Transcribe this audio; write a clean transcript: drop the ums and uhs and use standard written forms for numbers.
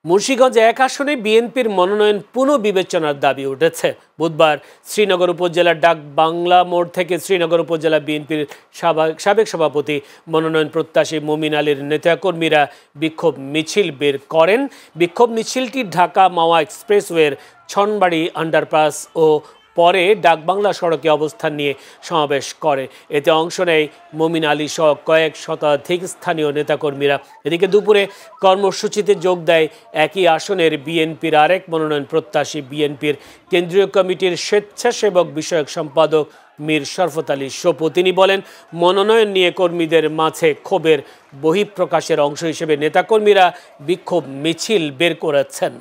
মুন্সিগঞ্জ এক আসনে বিএনপির মনোনয়ন পুনঃবিবেচনার দাবি উঠেছে। বুধবার শ্রীনগর উপজেলার ডাক বাংলা মোড় থেকে শ্রীনগর উপজেলা বিএনপির সাবেক সভাপতি মনোনয়ন প্রত্যাশী মমিন আলীর নেতাকর্মীরা বিক্ষোভ মিছিল বের করেন। বিক্ষোভ মিছিলটি ঢাকা মাওয়া এক্সপ্রেসওয়ের ছনবাড়ি আন্ডারপাস ও পরে ডাকবাংলা সড়কে অবস্থান নিয়ে সমাবেশ করে। এতে অংশ নেয় মমিন আলী সহ কয়েক শতাধিক স্থানীয় নেতাকর্মীরা। এদিকে দুপুরে কর্মসূচিতে যোগ দেয় একই আসনের বিএনপির আরেক মনোনয়ন প্রত্যাশী বিএনপির কেন্দ্রীয় কমিটির স্বেচ্ছাসেবক বিষয়ক সম্পাদক মীর শরফত আলী সপু। তিনি বলেন, মনোনয়ন নিয়ে কর্মীদের মাঝে ক্ষোভের বহিঃপ্রকাশের অংশ হিসেবে নেতাকর্মীরা বিক্ষোভ মিছিল বের করেছেন।